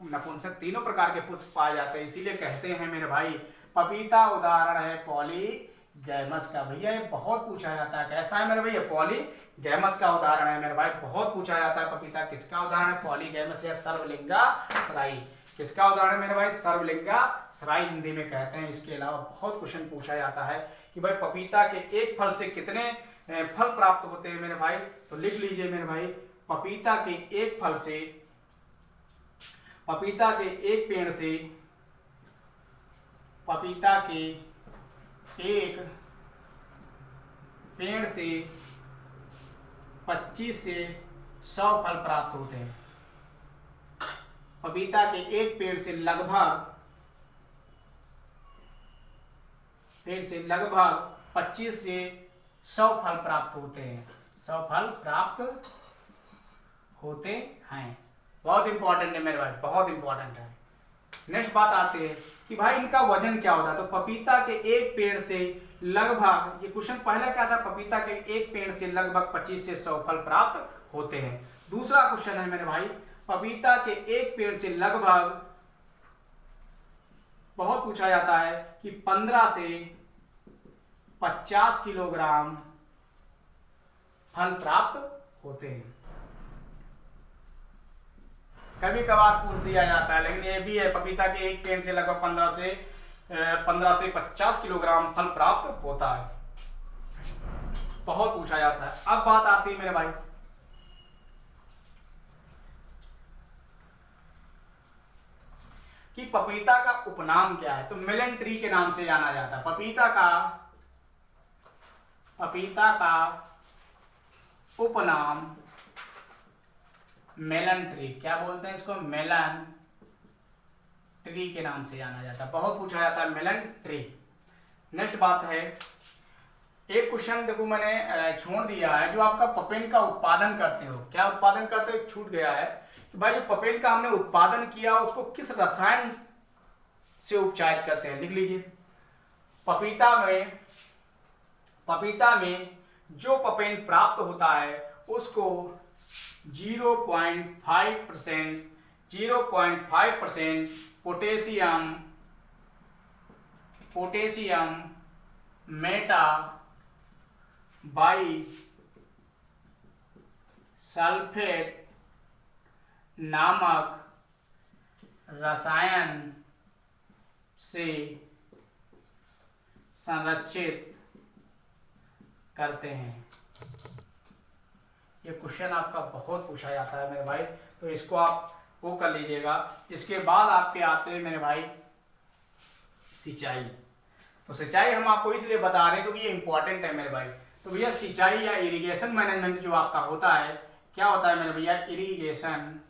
नपुंसक तीनों प्रकार के पुष्प पाए जाते हैं, इसीलिए कहते हैं मेरे भाई पपीता उदाहरण है पॉलीगैमस का। भैया ये बहुत पूछा जाता है, कैसा है मेरे भैया, पॉलीगैमस का उदाहरण है मेरे भाई। बहुत पूछा जाता है पपीता किसका उदाहरण है, पॉलीगैमस या सर्वलिंगाश्रयी। किसका उदाहरण है मेरे भाई, सर्वलिंगाश्रयी हिंदी में कहते हैं। इसके अलावा बहुत क्वेश्चन पूछा जाता है कि भाई पपीता के एक फल से कितने फल प्राप्त होते हैं मेरे भाई, तो लिख लीजिए मेरे भाई पपीता के एक पेड़ से 25 से 100 फल प्राप्त होते हैं। पपीता के एक पेड़ से लगभग 25 से 100 फल प्राप्त होते हैं। 100 फल प्राप्त होते हैं। बहुत इंपॉर्टेंट है मेरे भाई, बहुत इंपॉर्टेंट है। नेक्स्ट बात आती है कि भाई इनका वजन क्या होता है, तो पपीता के एक पेड़ से लगभग, ये क्वेश्चन पहला क्या था, पपीता के एक पेड़ से लगभग 25 से 100 फल प्राप्त होते हैं। दूसरा क्वेश्चन है मेरे भाई, पपीता के एक पेड़ से लगभग, बहुत पूछा जाता है कि 15 से 50 किलोग्राम फल प्राप्त होते हैं। कभी कभार पूछ दिया जाता है, लेकिन ये भी है पपीता के एक पेड़ से लगभग 15 से 50 किलोग्राम फल प्राप्त होता है। बहुत पूछा जाता है। अब बात आती है मेरे भाई कि पपीता का उपनाम क्या है, तो मेलन ट्री के नाम से जाना जाता है। पपीता का उपनाम मेलन ट्री, क्या बोलते हैं इसको, मेलन ट्री के नाम से जाना जाता है। बहुत पूछा जाता है मेलन ट्री। नेक्स्ट बात है एक क्वेश्चन देखो मैंने छोड़ दिया है, जो आपका पपेन का उत्पादन करते हो, क्या उत्पादन करते हो, छूट गया है कि भाई जो पपेन का हमने उत्पादन किया उसको किस रसायन से उपचारित करते हैं। लिख लीजिए, पपीता में जो पपेन प्राप्त होता है उसको 0.5% पोटेशियम मेटा बाई सल्फेट नामक रसायन से संरक्षित करते हैं। ये क्वेश्चन आपका बहुत पूछा जाता है मेरे भाई, तो इसको आप वो कर लीजिएगा। इसके बाद आपके आते हैं मेरे भाई सिंचाई। तो सिंचाई हम आपको इसलिए बता रहे हैं क्योंकि ये इंपॉर्टेंट है मेरे भाई। तो भैया सिंचाई या इरिगेशन मैनेजमेंट जो आपका होता है, क्या होता है मेरे भैया, इरिगेशन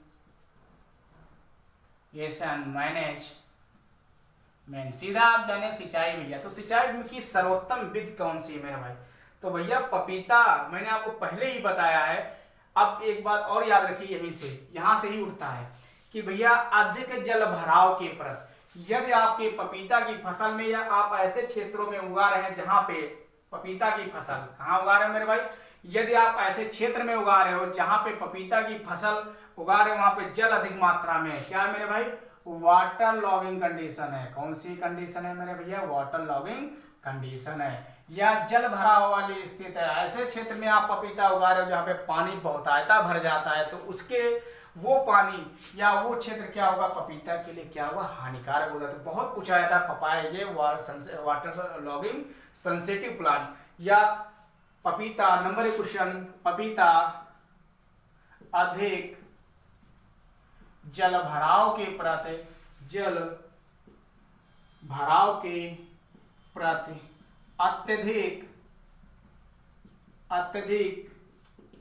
मैनेजमेंट। सीधा आप जाने सिंचाई भैया। तो सिंचाई की सर्वोत्तम विधि कौन सी है मेरे भाई, तो भैया पपीता, मैंने आपको पहले ही बताया है। अब एक बात और याद रखिए, यहाँ से ही उठता है कि भैया अधिक जल भराव के प्रति, यदि आपके पपीता की फसल में या आप ऐसे क्षेत्रों में उगा रहे हैं जहां पे पपीता की फसल, कहाँ उगा रहे हो मेरे भाई, यदि आप ऐसे क्षेत्र में उगा रहे हो जहां पे पपीता की फसल उगा रहे हो वहां पे जल अधिक मात्रा में है, क्या है मेरे भाई, वाटर लॉगिंग कंडीशन है। कौन सी कंडीशन है मेरे भैया, वाटर लॉगिंग कंडीशन है, या जल भराव वाली स्थिति है। ऐसे क्षेत्र में आप पपीता उगा रहे हो जहाँ पे पानी बहुतायता भर जाता है, तो उसके वो पानी या वो क्षेत्र क्या होगा, पपीता के लिए क्या होगा, हानिकारक होगा। तो बहुत पूछा जाता है papaya water logging sensitive plant या पपीता। नंबर 1 क्वेश्चन, पपीता अधिक जल भराव के प्रति अत्यधिक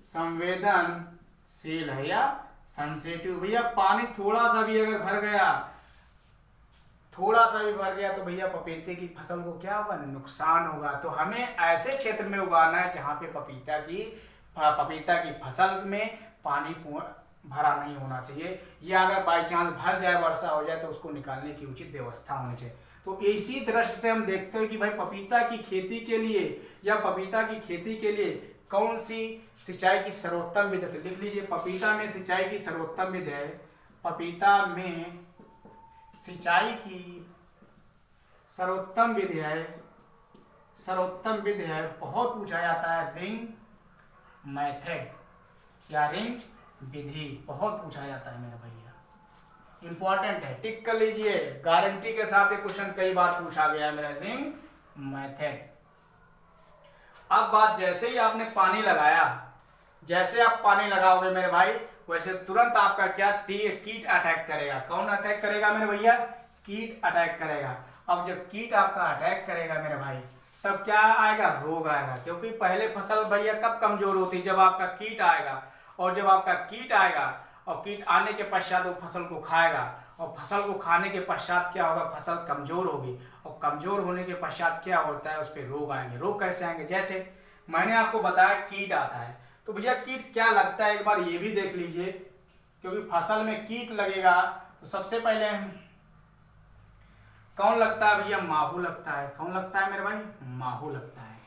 संवेदनशील है या सेंसिटिव। भैया पानी थोड़ा सा भी अगर भर गया तो भैया पपीते की फसल को क्या होगा, नुकसान होगा। तो हमें ऐसे क्षेत्र में उगाना है जहां पे पपीता की फसल में पानी भरा नहीं होना चाहिए, या अगर बाई चांस भर जाए, वर्षा हो जाए, तो उसको निकालने की उचित व्यवस्था होनी चाहिए। तो इसी दृष्टि से हम देखते हैं कि भाई पपीता की खेती के लिए कौन सी सिंचाई की सर्वोत्तम विधि है। तो लिख लीजिए, पपीता में सिंचाई की सर्वोत्तम विधि है, पपीता में सिंचाई की सर्वोत्तम विधि है, बहुत पूछा जाता है, रिंग मेथड या रिंग विधि, बहुत पूछा जाता है मेरे भैया, इंपॉर्टेंट है, टिक कर लीजिए। गारंटी के साथ ये क्वेश्चन कई बार पूछा गया है मेरा, रिंग मेथड। अब बात, जैसे ही आपने पानी लगाया, जैसे आप पानी लगाओगे मेरे भाई, वैसे तुरंत आपका क्या कीट अटैक करेगा। कौन अटैक करेगा मेरे भैया, कीट अटैक करेगा। अब जब कीट आपका अटैक करेगा मेरे भाई, तब क्या आएगा, रोग आएगा। क्योंकि पहले फसल भैया कब कमजोर होती, जब आपका कीट आएगा। और जब आपका कीट आएगा और कीट आने के पश्चात वो फसल को खाएगा, और फसल को खाने के पश्चात क्या होगा, फसल कमजोर होगी, और कमजोर होने के पश्चात क्या होता है, उस पर रोग आएंगे। रोग कैसे आएंगे, जैसे मैंने आपको बताया कीट आता है, तो भैया कीट क्या लगता है, एक बार ये भी देख लीजिए। क्योंकि फसल में कीट लगेगा तो सबसे पहले कौन लगता है भैया, माहू लगता है। कौन लगता है मेरे भाई, माहू लगता है।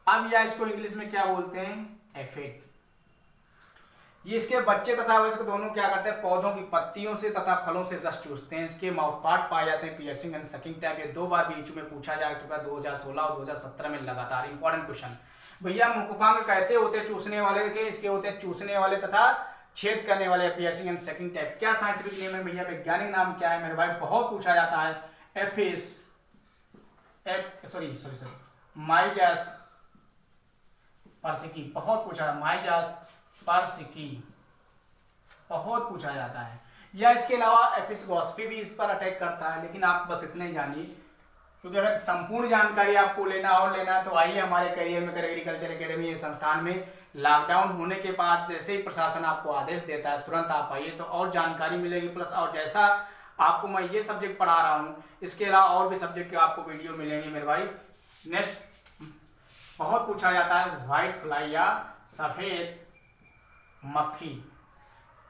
अब या इसको इंग्लिश में क्या बोलते हैं, एफिड। ये इसके बच्चे तथा वयस्क दोनों क्या करते हैं, पौधों की पत्तियों से तथा फलों से रस चूसते हैं। इसके माउथ पार्ट पाए जाते हैं, पियर्सिंग एंड सकिंग टाइप। ये 2 बार बीच में पूछा जा चुका, 2016 और 2017 में लगातार। Important question. भैया मुखपांग कैसे होते हैं, चूसने वाले के, इसके होते हैं चूसने वाले तथा छेद करने वाले, पियर्सिंग एंड सकिंग टाइप। क्या साइंटिफिक नेम है भैया, वैज्ञानिक नाम क्या है मेरे भाई, बहुत पूछा जाता है, माइजस पर्सिकी, बहुत पूछा है, माइजस पर्सिकी, बहुत पूछा जाता है। या इसके अलावा एपिस गॉस्पी भी इस पर अटैक करता है। लेकिन आप बस इतने जानिए, क्योंकि अगर संपूर्ण जानकारी आपको लेना है तो आइए हमारे करियर मेकर एग्रीकल्चर एकेडमी संस्थान में। लॉकडाउन होने के बाद जैसे ही प्रशासन आपको आदेश देता है, तुरंत आप आइए, तो और जानकारी मिलेगी। प्लस और जैसा आपको मैं ये सब्जेक्ट पढ़ा रहा हूँ, इसके अलावा और भी सब्जेक्ट के आपको वीडियो मिलेंगे मेरे भाई। नेक्स्ट बहुत पूछा जाता है व्हाइट फ्लाई या सफेद मक्खी।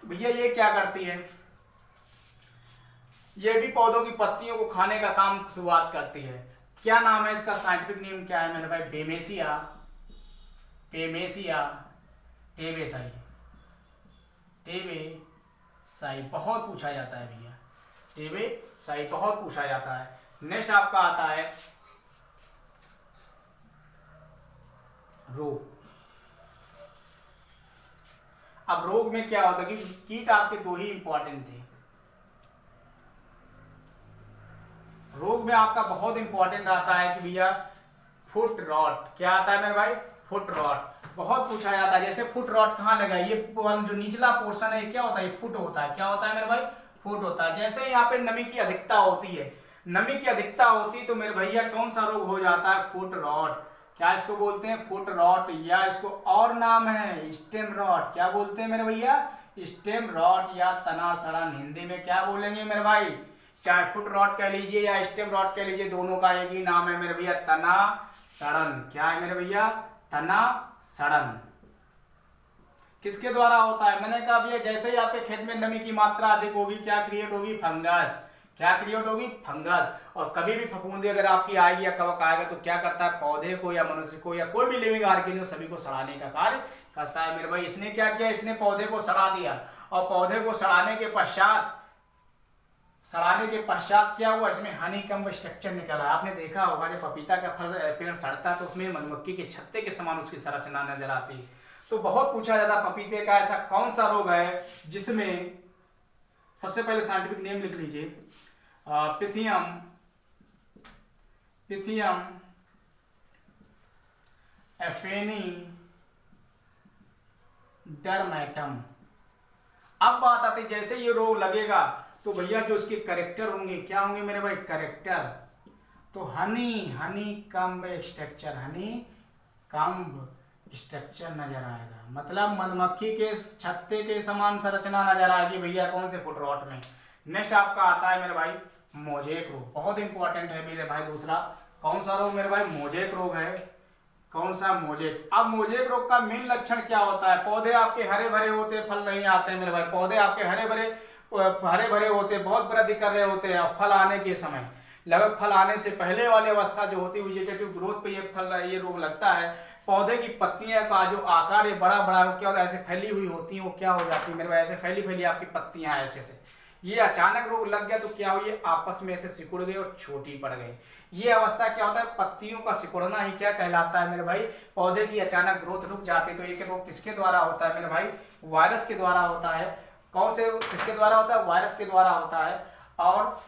भैया ये क्या करती है? ये भी पौधों की पत्तियों को खाने का काम शुरुआत करती है। क्या नाम है इसका? साइंटिफिक नेम क्या है मेरे भाई? पेमेसिया, पेमेसिया टेबेसाई, टेबेसाई बहुत पूछा जाता है भैया, टेबेसाई बहुत पूछा जाता है। नेक्स्ट आपका आता है रोग। अब रोग में क्या होता है कि कीट आपके दो ही इंपॉर्टेंट थे। रोग में आपका बहुत इंपॉर्टेंट आता है कि भैया फुट रॉट। क्या आता है मेरे भाई? फुट रॉट बहुत पूछा जाता है। जैसे फुट रॉट कहाँ लगा? ये जो निचला पोर्शन है क्या होता है? ये फुट होता है। क्या होता है मेरे भाई? फुट होता है। जैसे यहाँ पे नमी की अधिकता होती है, नमी की अधिकता होती तो मेरे भैया कौन सा रोग हो जाता है? Foot rot. क्या इसको बोलते हैं? फुट रॉट, या इसको और नाम है स्टेम रॉट। क्या बोलते हैं मेरे भैया? स्टेम रॉट या तना सड़न। हिंदी में क्या बोलेंगे मेरे भाई? चाहे फुट रॉट कह लीजिए या स्टेम रॉट कह लीजिए, दोनों का एक ही नाम है मेरे भैया, तना सड़न। क्या है मेरे भैया? तना सड़न। किसके द्वारा होता है? मैंने कहा भैया जैसे ही आपके खेत में नमी की मात्रा अधिक होगी, क्या क्रिएट होगी? फंगस। क्या क्रिएट होगी? फंगस। और कभी भी फफूंदी अगर आपकी आएगी या कवक आएगा तो क्या करता है? पौधे को या मनुष्य को या कोई भी लिविंग ऑर्गेनिज्म सभी को सड़ाने का कार्य करता है मेरे भाई। इसने क्या किया? इसने पौधे को सड़ा दिया, और पौधे को सड़ाने के पश्चात क्या हुआ? इसमें हनीकम्ब स्ट्रक्चर निकला। आपने देखा होगा जब पपीता का फल पेड़ सड़ता है तो उसमें मधुमक्खी के छत्ते के समान उसकी संरचना नजर आती है। तो बहुत पूछा जाता है पपीते का ऐसा कौन सा रोग है जिसमें, सबसे पहले साइंटिफिक नेम लिख लीजिए, पिथियम, पिथियम एफेनी डरमैटम। अब बात आती जैसे ये रोग लगेगा तो भैया जो इसके करेक्टर होंगे क्या होंगे मेरे भाई? करेक्टर। तो Honey comb structure, Honey comb structure नजर आएगा, मतलब मधुमक्खी के छत्ते के समान संरचना नजर आएगी भैया कौन से? फुट रॉट में। नेक्स्ट आपका आता है मेरे भाई मोजेक रोग। बहुत इंपॉर्टेंट है मेरे भाई। दूसरा कौन सा रोग मेरे भाई? मोजेक रोग है। कौन सा? मोजेक। अब मोजेक रोग का मेन लक्षण क्या होता है? पौधे आपके हरे भरे होते, फल नहीं आते हैं मेरे भाई। पौधे आपके हरे भरे होते, बहुत वृद्धि कर रहे होते हैं। फल आने के समय, लगभग फल आने से पहले वाली अवस्था जो होती है वेजिटेटिव ग्रोथ पे ये रोग लगता है। पौधे की पत्तियां का जो आकार है बड़ा क्या होता है? ऐसे फैली हुई होती है, वो क्या हो जाती है मेरे भाई? ऐसे फैली आपकी पत्तियां ऐसे से। ये अचानक रोग लग गया तो क्या हुई? आपस में ऐसे सिकुड़ गई और छोटी पड़ गई। ये अवस्था क्या होता है? पत्तियों का सिकुड़ना ही क्या कहलाता है मेरे भाई? पौधे की अचानक ग्रोथ रुक जाती है। तो ये रोग किसके द्वारा होता है मेरे भाई? वायरस के द्वारा होता है। कौन से? किसके द्वारा होता है? वायरस के द्वारा होता है। और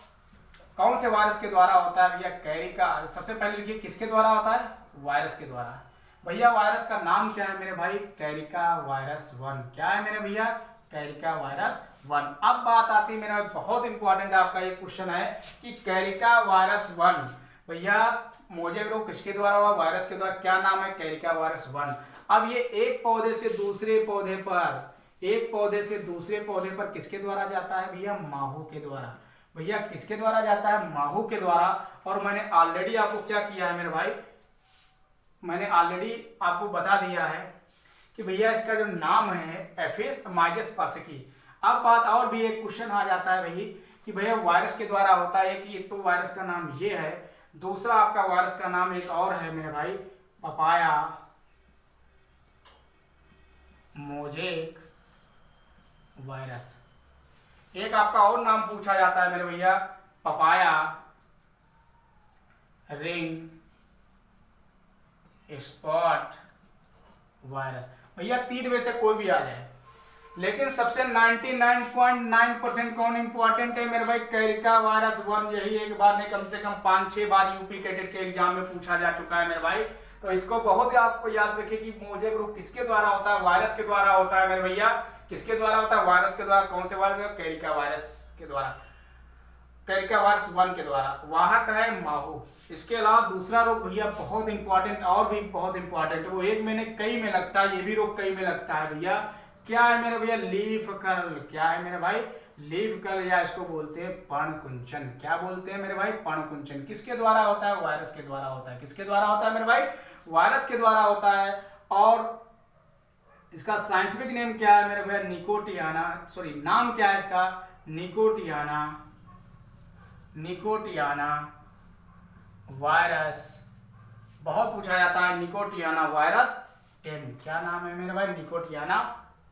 कौन से वायरस के द्वारा होता है भैया? कैरिका। सबसे पहले लिखिए किसके द्वारा होता है? वायरस के द्वारा। भैया वायरस का नाम क्या है मेरे भाई? Carica virus 1। क्या है मेरे भैया? Carica virus 1। अब बात आती है मेरा बहुत इंपॉर्टेंट आपका ये क्वेश्चन है कि कैरिका वायरस 1 भैया मोजेक रोग किसके द्वारा हुआ? वायरस के द्वारा। क्या नाम है? Carica virus 1। अब ये एक पौधे से दूसरे पौधे पर किसके द्वारा जाता है भैया? माहू के द्वारा। भैया किसके द्वारा जाता है? माहू के द्वारा। और मैंने ऑलरेडी आपको क्या किया है मेरे भाई? मैंने ऑलरेडी आपको बता दिया है कि भैया इसका जो नाम है एफिस माइजस परसिकी। अब बात और भी एक क्वेश्चन आ जाता है भैया कि भैया वायरस के द्वारा होता है कि एक तो वायरस का नाम ये है, दूसरा आपका वायरस का नाम एक और है मेरे भाई पपाया मोजेक वायरस। एक आपका और नाम पूछा जाता है मेरे भैया पपाया रिंग स्पॉट वायरस। भैया तीन में से कोई भी आ जाए, लेकिन सबसे 99.9% कौन इंपॉर्टेंट है मेरे भाई? Carica virus 1। यही एक बार नहीं कम से कम 5-6 बार यूपी कैडेट के एग्जाम में पूछा जा चुका है मेरे भाई। तो इसको बहुत ही आपको याद रखिए कि मोजेक रोग किसके द्वारा होता है? वायरस के द्वारा होता है मेरे भैया। किसके द्वारा होता है? वायरस के द्वारा। कौन से वायरस? कैरिका वायरस के द्वारा, कैरिका वायरस 1 के द्वारा। वाहक है माहू। इसके अलावा दूसरा रोग भैया बहुत इंपॉर्टेंट, और भी बहुत इंपॉर्टेंट, वो एक में कई में लगता है, ये भी रोग कई में लगता है भैया। क्या है मेरे भैया? Leaf curl. क्या है मेरे भाई? लीफ कर्ल, या इसको बोलते हैं पर्णकुंचन। क्या बोलते हैं मेरे भाई? पर्णकुंचन। किसके द्वारा होता है? वायरस के द्वारा होता है। किसके द्वारा होता है मेरे भाई? वायरस के द्वारा होता है। और इसका साइंटिफिक नेम क्या है मेरे भैया, निकोटियाना, सॉरी नाम क्या है इसका, निकोटियाना, निकोटियाना वायरस। बहुत पूछा जाता है निकोटियाना वायरस 10, क्या नाम है मेरे भाई, निकोटियाना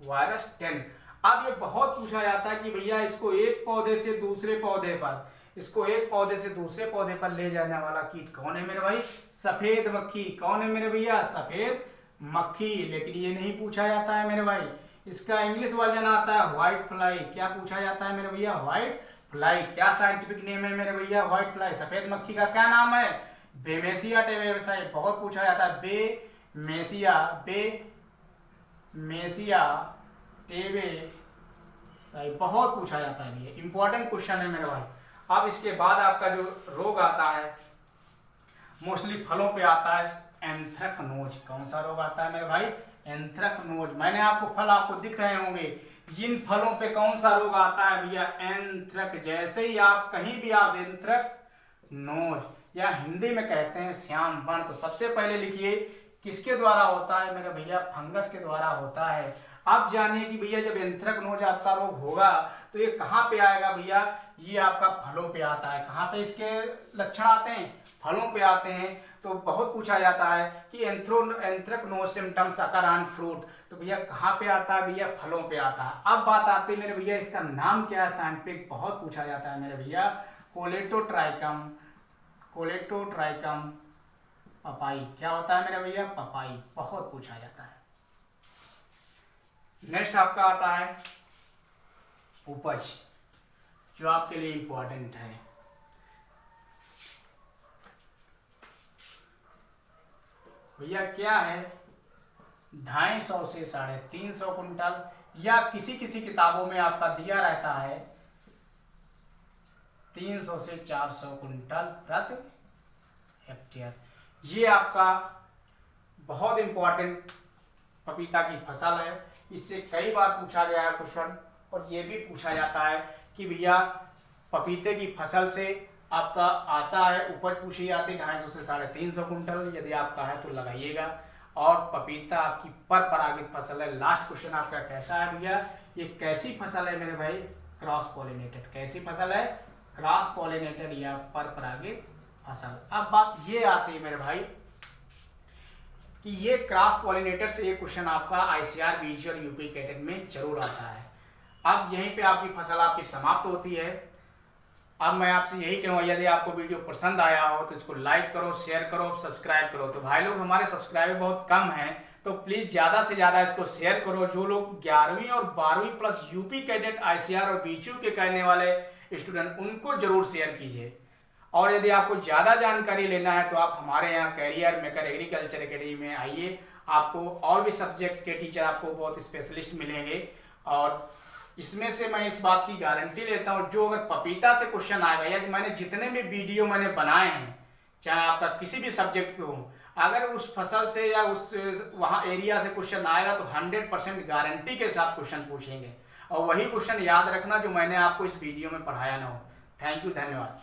वायरस 10। अब ये बहुत पूछा जाता है कि भैया इसको एक पौधे से दूसरे पौधे पर, इसको एक पौधे से दूसरे पौधे पर ले जाने वाला कीट कौन है मेरे भाई, सफेद मक्खी। कौन है मेरे भैया, सफेद मक्खी। लेकिन ये नहीं पूछा जाता है मेरे भाई, इसका इंग्लिश वर्जन आता है व्हाइट फ्लाई। क्या पूछा जाता है मेरे भैया, व्हाइट फ्लाई। क्या साइंटिफिक नेम है मेरे भैया, व्हाइट फ्लाई। सफेद मक्खी का क्या नाम है, बेमेसिया टेबेसाई। बहुत पूछा जाता है, बेमेसिया, बेमेसिया टेबेसाई, बहुत पूछा जाता है। ये इंपॉर्टेंट क्वेश्चन है मेरे भाई। अब इसके बाद आपका जो रोग आता है मोस्टली फलों पे आता है, एंथ्रेक्नोज। कौन सा रोग आता है मेरे भाई, एंथ्रेक्नोज। मैंने आपको फल आपको दिख रहे होंगे, जिन फलों पे कौन सा रोग आता है भैया, एंथ्रेक। जैसे ही आप कहीं भी आप एंथ्रेक्नोज या हिंदी में कहते हैं श्याम वर्ण, तो सबसे पहले लिखिए किसके द्वारा होता है मेरे भैया, फंगस के द्वारा होता है। अब जानिए कि भैया जब एंथ्रेक्नोज आपका रोग होगा तो ये कहाँ पे आएगा भैया, ये आपका फलों पे आता है। कहाँ पे इसके लक्षण आते हैं, फलों पे आते हैं। तो बहुत पूछा जाता है कि anthracnose symptoms occur on fruit, तो भैया कहाँ पे आता है भैया, फलों पे आता है। अब बात आती है मेरे भैया इसका नाम क्या है साइंटिफिक, बहुत पूछा जाता है मेरे भैया, कोलेटोट्राइकम, कोलेटोट्राइकम पपाई। क्या होता है मेरे भैया, पपाई। बहुत पूछा जाता है। नेक्स्ट आपका आता है उपज, जो आपके लिए इंपॉर्टेंट है। भैया क्या है, 250 से 350 कुंटल, या किसी किसी किताबों में आपका दिया रहता है 300 से 400 कुंटल प्रति हेक्टेयर। ये आपका बहुत इंपॉर्टेंट पपीता की फसल है। इससे कई बार पूछा गया है क्वेश्चन, और ये भी पूछा जाता है कि भैया पपीते की फसल से आपका आता है उपज पूछी जाती है 250 से 350 कुंटल। यदि आपका है तो लगाइएगा। और पपीता आपकी पर परागित फसल है। लास्ट क्वेश्चन आपका कैसा है भैया, ये कैसी फसल है मेरे भाई, क्रॉस पॉलिनेटेड। कैसी फसल है, क्रॉस पॉलिनेटेड या पर परागित फसल। अब बात ये आती है मेरे भाई कि ये क्रॉस पॉलिनेटर से एक क्वेश्चन आपका आईसीआर बीजी और यूपी कैटेट में जरूर आता है। अब यहीं पे आपकी फसल आपकी समाप्त होती है। अब मैं आपसे यही कहूँगा, यदि आपको वीडियो पसंद आया हो तो इसको लाइक करो, शेयर करो, सब्सक्राइब करो। तो भाई लोग हमारे सब्सक्राइबर बहुत कम हैं, तो प्लीज़ ज़्यादा से ज़्यादा इसको शेयर करो। जो लोग 11वीं और 12वीं प्लस यूपी कैडेट आईसीआर और बीचू के करने वाले स्टूडेंट, उनको जरूर शेयर कीजिए। और यदि आपको ज़्यादा जानकारी लेना है तो आप हमारे यहाँ कैरियर मेकर एग्रीकल्चर एकेडमी में आइए। आपको और भी सब्जेक्ट के टीचर आपको बहुत स्पेशलिस्ट मिलेंगे। और इसमें से मैं इस बात की गारंटी लेता हूँ, जो अगर पपीता से क्वेश्चन आएगा, या मैंने जितने भी वीडियो मैंने बनाए हैं, चाहे आपका किसी भी सब्जेक्ट पे हो, अगर उस फसल से या उस वहाँ एरिया से क्वेश्चन आएगा तो 100% गारंटी के साथ क्वेश्चन पूछेंगे। और वही क्वेश्चन याद रखना जो मैंने आपको इस वीडियो में पढ़ाया ना हो। थैंक यू, धन्यवाद।